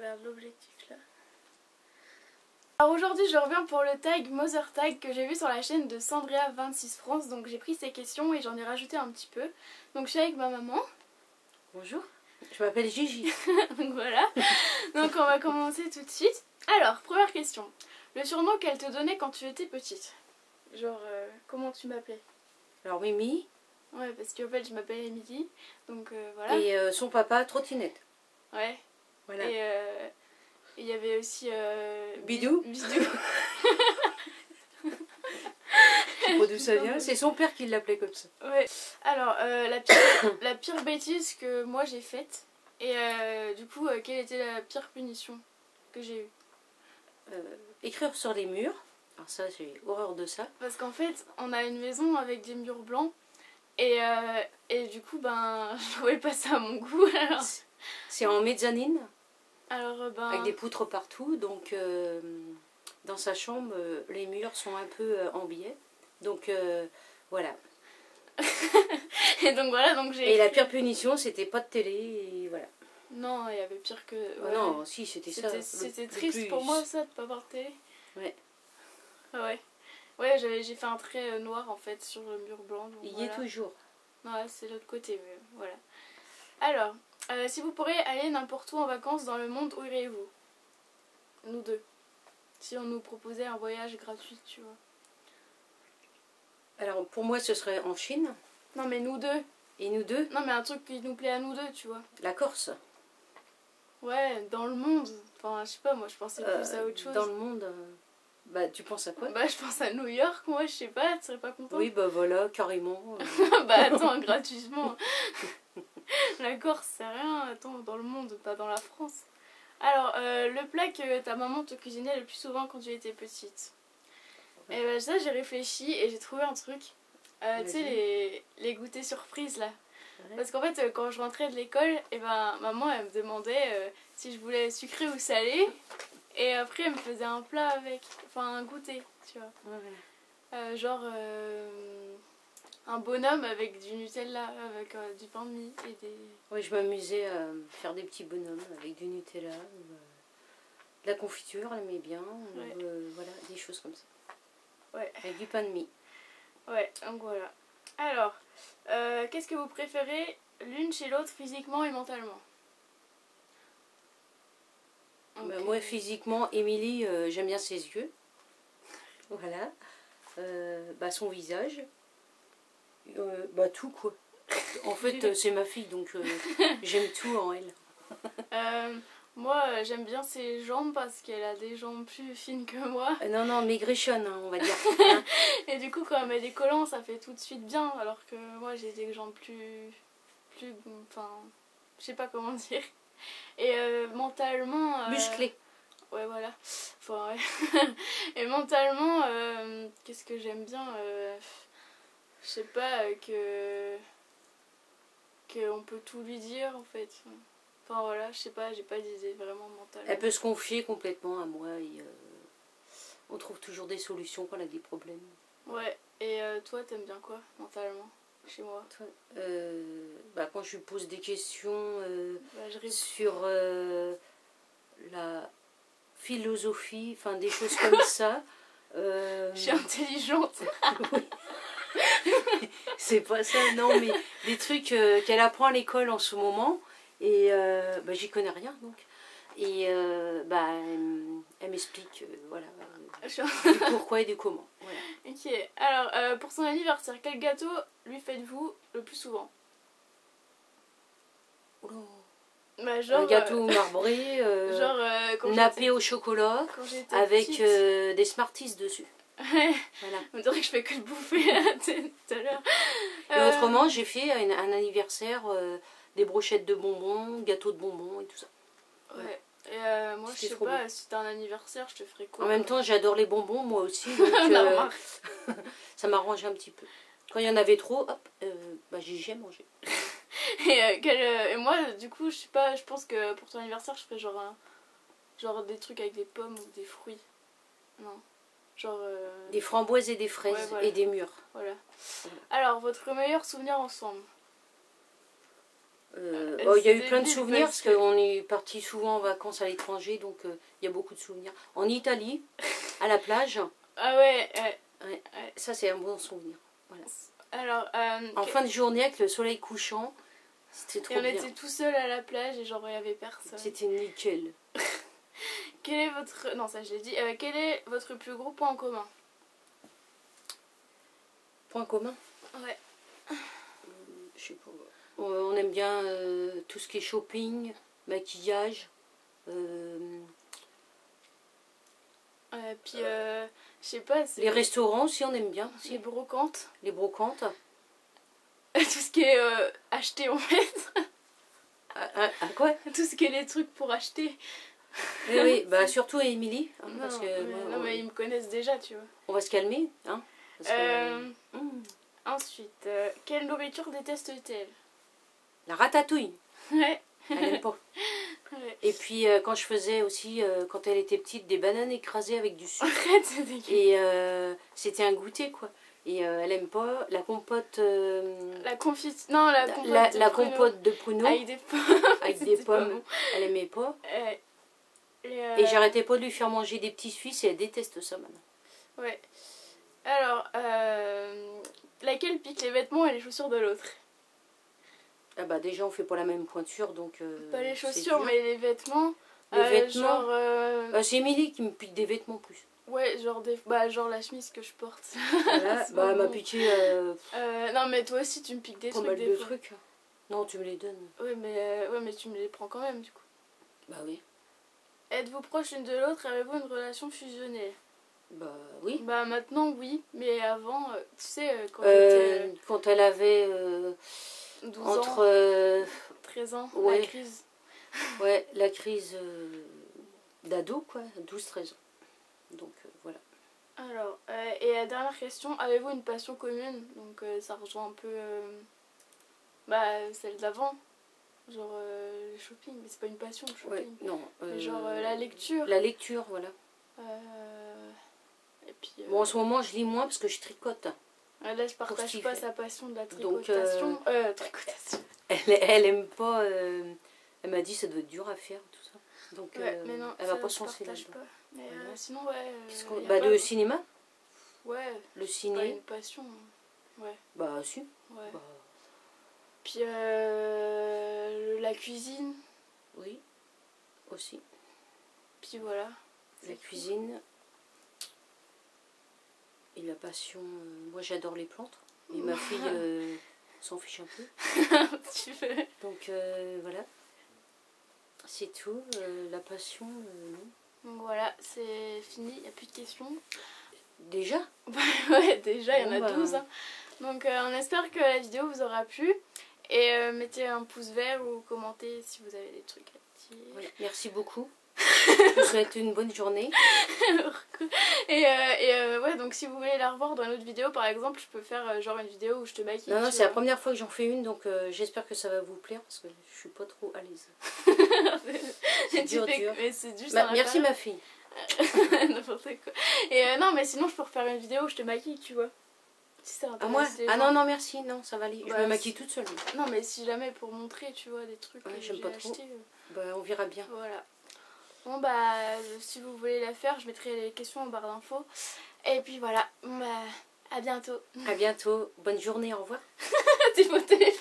regarde l'objectif là. Alors aujourd'hui je reviens pour le tag Mother Tag que j'ai vu sur la chaîne de Sandria26 France. Donc j'ai pris ces questions et j'en ai rajouté un petit peu. Donc je suis avec ma maman. Bonjour, je m'appelle Gigi. Donc voilà. Donc on va commencer tout de suite. Alors, première question. Le surnom qu'elle te donnait quand tu étais petite. Genre, comment tu m'appelais? Alors Mimi. Ouais, parce qu'en fait je m'appelle Émilie. Donc voilà. Et son papa, Trottinette. Ouais. Voilà. Et il y avait aussi Bidou. Bidou. Je sais pas d'où ça vient, c'est son père qui l'appelait comme ça. Ouais. Alors, la pire bêtise que moi j'ai faite. Et du coup, quelle était la pire punition que j'ai eue? Écrire sur les murs. Alors ça, j'ai horreur de ça. Parce qu'en fait, on a une maison avec des murs blancs. Et du coup, ben, je trouvais pas ça à mon goût. Alors, c'est en mezzanine. alors ben... Avec des poutres partout. Donc, dans sa chambre, les murs sont un peu en biais. Donc, voilà. Et donc voilà, donc j'ai... Et la pire punition, c'était pas de télé. Et voilà. Non, il y avait pire que... Ouais. Non, si, c'était ça. C'était triste pour moi, ça, de pas voir de télé. Ouais. Ah ouais. Ouais, j'ai fait un trait noir, en fait, sur le mur blanc. Donc il voilà. y est toujours. Non, c'est l'autre côté, mais voilà. Alors, si vous pourriez aller n'importe où en vacances dans le monde, où iriez-vous? Nous deux. Si on nous proposait un voyage gratuit, tu vois. Alors, pour moi, ce serait en Chine. Non, mais nous deux. Et nous deux? Non, mais un truc qui nous plaît à nous deux, tu vois. La Corse. Ouais, dans le monde. Enfin, je sais pas, moi, je pensais plus à autre chose. Dans le monde, bah, tu penses à quoi? Bah, je pense à New York, moi, je sais pas, tu serais pas content? Oui, bah voilà, carrément. Bah, attends, gratuitement. La Corse, c'est rien, attends, dans le monde, pas dans la France. Alors, le plat que ta maman te cuisinait le plus souvent quand tu étais petite. Et ben ça, j'ai réfléchi et j'ai trouvé un truc. Tu sais, les goûters surprises là. Ouais. Parce qu'en fait, quand je rentrais de l'école, et ben maman elle me demandait si je voulais sucré ou salé. Et après, elle me faisait un plat avec, enfin un goûter, tu vois. Ouais. Genre un bonhomme avec du Nutella, avec du pain de mie et des... Oui, je m'amusais à faire des petits bonhommes avec du Nutella, de la confiture, elle aimait bien, ouais. Voilà, des choses comme ça. Ouais. Avec du pain de mie. Ouais, donc voilà. Alors, qu'est-ce que vous préférez l'une chez l'autre physiquement et mentalement? Okay. Bah, moi, physiquement, Émilie, j'aime bien ses yeux. Voilà. Bah, son visage. Bah, tout, quoi. En fait, c'est ma fille, donc j'aime tout en elle. Moi, j'aime bien ses jambes parce qu'elle a des jambes plus fines que moi. Non, non, maigrichonne, hein, on va dire. Hein. Et du coup, quand elle met des collants, ça fait tout de suite bien. Alors que moi, j'ai des jambes plus... Enfin, je sais pas comment dire. Et mentalement... Musclé. Ouais, voilà. Enfin, ouais. Et mentalement, qu'est-ce que j'aime bien je sais pas, qu'on peut tout lui dire, en fait. Enfin voilà, je sais pas, j'ai pas d'idée vraiment mentale. Elle peut se confier complètement à moi et on trouve toujours des solutions quand elle a des problèmes. Ouais, et toi t'aimes bien quoi mentalement chez moi? Toi, bah, quand je lui pose des questions bah, sur la philosophie, enfin des choses comme ça. Je suis intelligente. Oui. C'est pas ça, non, mais des trucs qu'elle apprend à l'école en ce moment. Et bah, j'y connais rien donc. Et bah, elle m'explique voilà, du pourquoi et du comment. Voilà. Ok, alors pour son anniversaire, quel gâteau lui faites-vous le plus souvent? Bah, genre, un gâteau marbré, nappé au chocolat, avec des Smarties dessus. Voilà. On dirait que je fais que le bouffer tout à l'heure. Et autrement, j'ai fait un anniversaire, des brochettes de bonbons, gâteaux de bonbons et tout ça. Ouais. Et moi, je sais pas, bon. Si t'as un anniversaire, je te ferai quoi? En même temps, j'adore les bonbons, moi aussi. Donc, ça m'arrange un petit peu. Quand il y en avait trop, hop, bah, j'ai mangé. Et moi, du coup, je sais pas, je pense que pour ton anniversaire, je ferais genre des trucs avec des pommes ou des fruits. Non. Genre... Des framboises et des fraises, ouais, voilà. Et des mûres. Voilà. Alors, votre meilleur souvenir ensemble? Il y a eu plein de débile, souvenirs parce parce qu'on est parti souvent en vacances à l'étranger, donc il y a beaucoup de souvenirs. En Italie, à la plage, Ah ouais, ouais, ça c'est un bon souvenir. Voilà. alors... En fin de journée avec le soleil couchant, c'était trop et on bien. était tout seul à la plage et genre il y avait personne. C'était nickel. Quel est votre... Non, ça je l'ai dit. Quel est votre plus gros point en commun? Point commun? Ouais. Je sais pas. On aime bien tout ce qui est shopping, maquillage. Puis, je sais pas, c'est... Les restaurants aussi, on aime bien. Les brocantes. Les brocantes. Tout ce qui est acheté en fait. Quoi? Tout ce qui est les trucs pour acheter. Oui, oui, bah surtout Émilie. Hein, Non, parce que, mais, non, mais ils me connaissent déjà, tu vois. on va se calmer. Hein, parce que, Ensuite, quelle nourriture déteste-t-elle? la ratatouille. Ouais. Elle aime pas. Ouais. Et puis quand je faisais aussi, quand elle était petite, des bananes écrasées avec du sucre. Arrête, c'est dégueu. Et c'était un goûter quoi. Et elle aime pas la compote. La confiture. Non, la compote. La de pruneaux. compote de pruneaux Avec des pommes. avec des C'était pas pommes. bon. Elle aimait pas. Et Et j'arrêtais pas de lui faire manger des petits Suisses et elle déteste ça maintenant. Ouais. Alors, laquelle pique les vêtements et les chaussures de l'autre? Ah bah déjà on fait pas la même pointure donc. Pas les c'est chaussures, dur. mais les vêtements. Les vêtements. Genre, C'est Émilie qui me pique des vêtements plus. ouais, genre, genre la chemise que je porte. Voilà, C'est bah pas elle m'a bon. piqué Non, mais toi aussi, tu me piques des pas trucs mal des de fois. trucs. Non, tu me les donnes. Ouais, mais tu me les prends quand même, du coup. Bah oui. Êtes-vous proches l'une de l'autre? Avez-vous une relation fusionnelle? Bah oui. Bah maintenant, oui. Mais avant, tu sais, quand Quand elle avait j'étais 12 entre ans, 13 ans, ouais. la crise. ouais, la crise d'ado quoi, 12-13 ans. Donc voilà. Alors, et la dernière question, avez-vous une passion commune? Donc ça rejoint un peu celle d'avant. Genre le shopping, mais c'est pas une passion le Ouais, shopping. non. Mais genre la lecture. La lecture, voilà. Et puis, Bon, en ce moment, je lis moins parce que je tricote. là, je partage Steve. pas sa passion de la Donc, tricotation. Tricotation. Elle aime pas. Elle m'a dit ça doit être dur à faire tout ça. Donc Ouais, mais non, elle ça, va pas je se lancer partage là-dedans. pas. Mais Voilà. sinon, ouais. Y a Bah, pas- le cinéma. Ouais, Le c'est pas ciné. une passion. Ouais, Bah si. ouais. Bah, Puis la cuisine. oui. Aussi. Puis voilà. La C'est tout. cuisine. Et la passion. Moi j'adore les plantes. Et ma fille s'en fiche un peu. Tu veux. Donc voilà. C'est tout. La passion, non. Donc voilà, c'est fini, il n'y a plus de questions. Déjà. Ouais, déjà, il y en Bon, a bah. 12. Hein. Donc on espère que la vidéo vous aura plu. Et mettez un pouce vert ou commentez si vous avez des trucs à dire. Voilà. Merci beaucoup. Je vous souhaite une bonne journée. Et ouais, donc si vous voulez la revoir dans une autre vidéo, par exemple, je peux faire genre une vidéo où je te maquille. Non, non, tu c'est la vois. première fois que j'en fais une, donc j'espère que ça va vous plaire parce que je suis pas trop à l'aise. C'est dur, dur. Mais c'est juste Bah, un merci appareil. ma fille. N'importe quoi. Et non, mais sinon, je peux refaire une vidéo où je te maquille, tu vois. Si ça À moi? intéresse les Ah gens. non, non, merci, non, ça va aller. Je Bah, me maquille toute seule. Non, mais si jamais pour montrer, tu vois, des trucs Ouais, que j'aime j'ai pas trop. achetés. Bah, on verra bien. Voilà. Bon, bah, si vous voulez la faire, je mettrai les questions en barre d'infos. Et puis voilà. Bon, bah, à bientôt. À bientôt. Bonne journée, au revoir. T'es mon téléphone.